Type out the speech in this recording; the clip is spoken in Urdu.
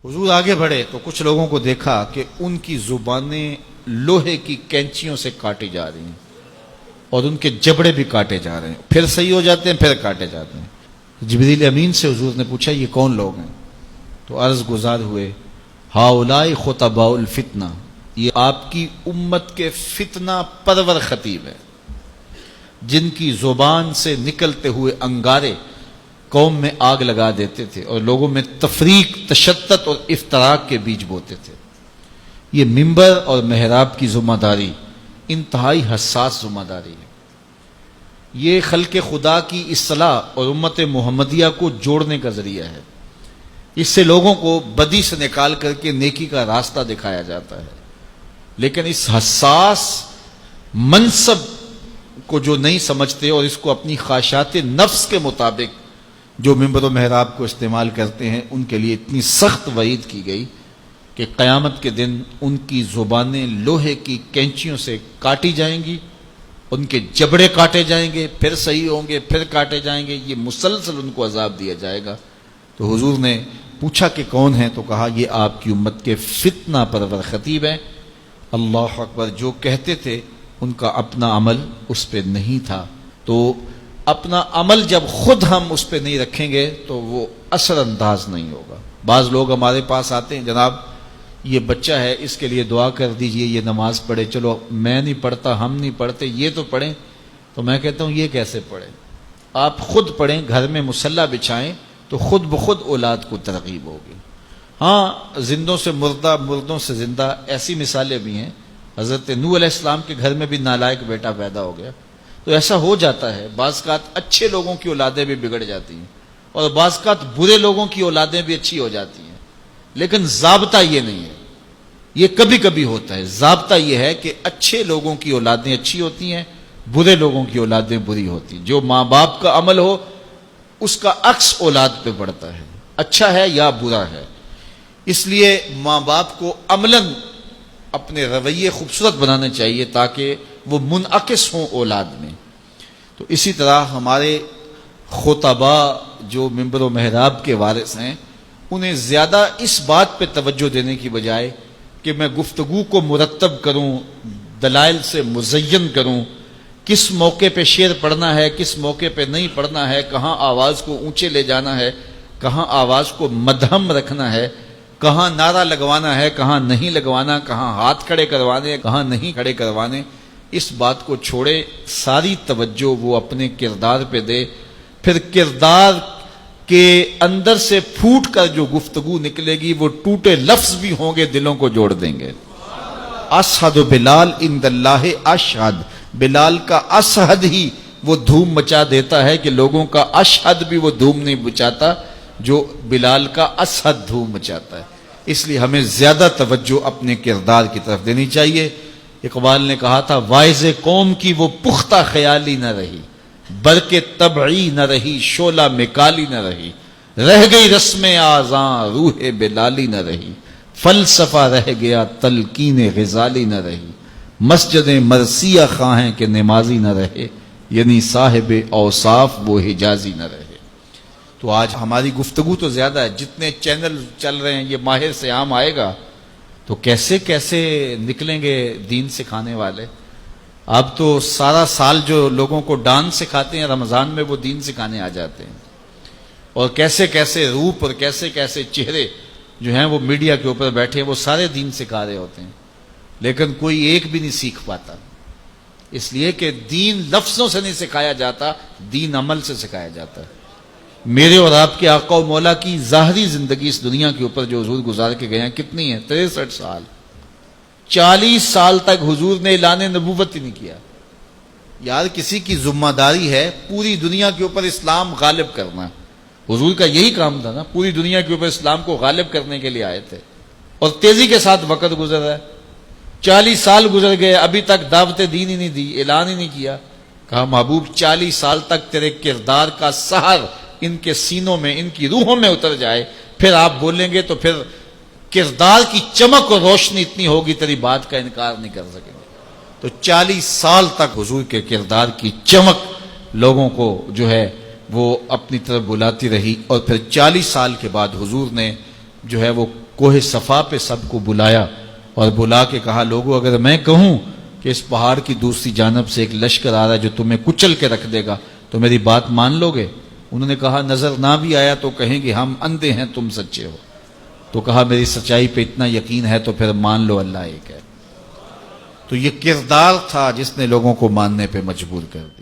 حضور آگے بڑھے تو کچھ لوگوں کو دیکھا کہ ان کی زبانیں لوہے کی کینچیوں سے کاٹی جا رہی ہیں اور ان کے جبڑے بھی کاٹے جا رہے ہیں، پھر صحیح ہو جاتے ہیں، پھر کاٹے جاتے ہیں۔ جبریل امین سے حضور نے پوچھا یہ کون لوگ ہیں؟ تو عرض گزار ہوئے ہاؤلائی خطباء الفتنہ، یہ آپ کی امت کے فتنہ پرور خطیب ہیں جن کی زبان سے نکلتے ہوئے انگارے قوم میں آگ لگا دیتے تھے اور لوگوں میں تفریق، تشدد اور افتراق کے بیج بوتے تھے۔ یہ منبر اور محراب کی ذمہ داری انتہائی حساس ذمہ داری ہے۔ یہ خلق خدا کی اصلاح اور امت محمدیہ کو جوڑنے کا ذریعہ ہے۔ اس سے لوگوں کو بدی سے نکال کر کے نیکی کا راستہ دکھایا جاتا ہے، لیکن اس حساس منصب کو جو نہیں سمجھتے اور اس کو اپنی خواہشات نفس کے مطابق جو منبر و محراب کو استعمال کرتے ہیں، ان کے لیے اتنی سخت وعید کی گئی کہ قیامت کے دن ان کی زبانیں لوہے کی کینچیوں سے کاٹی جائیں گی، ان کے جبڑے کاٹے جائیں گے، پھر صحیح ہوں گے، پھر کاٹے جائیں گے، یہ مسلسل ان کو عذاب دیا جائے گا۔ تو حضور نے پوچھا کہ کون ہیں؟ تو کہا یہ آپ کی امت کے فتنہ پرور خطیب ہیں۔ اللہ اکبر، جو کہتے تھے ان کا اپنا عمل اس پہ نہیں تھا۔ تو اپنا عمل جب خود ہم اس پہ نہیں رکھیں گے تو وہ اثر انداز نہیں ہوگا۔ بعض لوگ ہمارے پاس آتے ہیں، جناب یہ بچہ ہے اس کے لیے دعا کر دیجئے، یہ نماز پڑھے۔ چلو میں نہیں پڑھتا، ہم نہیں پڑھتے، یہ تو پڑھیں۔ تو میں کہتا ہوں یہ کیسے پڑھیں؟ آپ خود پڑھیں، گھر میں مصلی بچھائیں تو خود بخود اولاد کو ترغیب ہوگی۔ ہاں، زندوں سے مردہ، مردوں سے زندہ، ایسی مثالیں بھی ہیں۔ حضرت نوح علیہ السلام کے گھر میں بھی نالائق بیٹا پیدا ہو گیا۔ تو ایسا ہو جاتا ہے، بعض اوقات اچھے لوگوں کی اولادیں بھی بگڑ جاتی ہیں اور بعض اوقات برے لوگوں کی اولادیں بھی اچھی ہو جاتی ہیں، لیکن ضابطہ یہ نہیں ہے۔ یہ کبھی کبھی ہوتا ہے۔ ضابطہ یہ ہے کہ اچھے لوگوں کی اولادیں اچھی ہوتی ہیں، برے لوگوں کی اولادیں بری ہوتی ہیں۔ جو ماں باپ کا عمل ہو اس کا عکس اولاد پہ پڑتا ہے، اچھا ہے یا برا ہے۔ اس لیے ماں باپ کو عملاً اپنے رویے خوبصورت بنانے چاہیے تاکہ وہ منعکس ہوں اولاد میں۔ تو اسی طرح ہمارے خطباء جو منبر و محراب کے وارث ہیں، انہیں زیادہ اس بات پہ توجہ دینے کی بجائے کہ میں گفتگو کو مرتب کروں، دلائل سے مزین کروں، کس موقع پہ شعر پڑھنا ہے، کس موقع پہ نہیں پڑھنا ہے، کہاں آواز کو اونچے لے جانا ہے، کہاں آواز کو مدھم رکھنا ہے، کہاں نعرہ لگوانا ہے، کہاں نہیں لگوانا، کہاں ہاتھ کھڑے کروانے، کہاں نہیں کھڑے کروانے، اس بات کو چھوڑے، ساری توجہ وہ اپنے کردار پہ دے۔ پھر کردار کے اندر سے پھوٹ کر جو گفتگو نکلے گی وہ ٹوٹے لفظ بھی ہوں گے، دلوں کو جوڑ دیں گے۔ اشہد بلال عند اللہ اشہد، بلال کا اشہد ہی وہ دھوم مچا دیتا ہے کہ لوگوں کا اشہد بھی وہ دھوم نہیں مچاتا جو بلال کا اشہد دھوم مچاتا ہے۔ اس لیے ہمیں زیادہ توجہ اپنے کردار کی طرف دینی چاہیے۔ اقبال نے کہا تھا واعظ قوم کی وہ پختہ خیالی نہ رہی، برق طبعی نہ رہی، شعلہ مکالی نہ رہی، رہ گئی رسم آذاں روح بلالی نہ رہی، فلسفہ رہ گیا تلقین غزالی نہ رہی، مسجد مرثیہ خواہیں کہ نمازی نہ رہے، یعنی صاحب اوصاف وہ حجازی نہ رہے۔ تو آج ہماری گفتگو تو زیادہ ہے، جتنے چینل چل رہے ہیں، یہ ماہر سے عام آئے گا تو کیسے کیسے نکلیں گے دین سکھانے والے۔ اب تو سارا سال جو لوگوں کو ڈانس سکھاتے ہیں، رمضان میں وہ دین سکھانے آ جاتے ہیں، اور کیسے کیسے روپ اور کیسے کیسے چہرے جو ہیں وہ میڈیا کے اوپر بیٹھے ہیں، وہ سارے دین سکھا رہے ہوتے ہیں، لیکن کوئی ایک بھی نہیں سیکھ پاتا، اس لیے کہ دین لفظوں سے نہیں سکھایا جاتا، دین عمل سے سکھایا جاتا ہے۔ میرے اور آپ کے آقا و مولا کی ظاہری زندگی اس دنیا کے اوپر جو حضور گزار کے گئے ہیں کتنی ہے؟ 63 سال۔ 40 سال تک حضور نے اعلان نبوت ہی نہیں کیا۔ یار کسی کی ذمہ داری ہے پوری دنیا کے اوپر اسلام غالب کرنا، حضور کا یہی کام تھا نا، پوری دنیا کے اوپر اسلام کو غالب کرنے کے لیے آئے تھے، اور تیزی کے ساتھ وقت گزر رہا ہے۔ 40 سال گزر گئے، ابھی تک دعوت دین ہی نہیں دی، اعلان ہی نہیں کیا۔ کہا محبوب 40 سال تک تیرے کردار کا سحر ان کے سینوں میں، ان کی روحوں میں اتر جائے، پھر آپ بولیں گے تو پھر کردار کی چمک اور روشنی اتنی ہوگی تیری بات کا انکار نہیں کر سکیں گے۔ تو 40 سال تک حضور کے کردار کی چمک لوگوں کو جو ہے وہ اپنی طرف بلاتی رہی، اور پھر 40 سال کے بعد حضور نے جو ہے وہ کوہ صفا پہ سب کو بلایا اور بلا کے کہا لوگوں اگر میں کہوں کہ اس پہاڑ کی دوسری جانب سے ایک لشکر آ رہا ہے جو تمہیں کچل کے رکھ دے گا تو میری بات مان لو گے؟ انہوں نے کہا نظر نہ بھی آیا تو کہیں گے ہم اندھے ہیں تم سچے ہو. تو کہا میری سچائی پہ اتنا یقین ہے تو پھر مان لو اللہ ایک ہے. تو یہ کردار تھا جس نے لوگوں کو ماننے پہ مجبور کر دیا.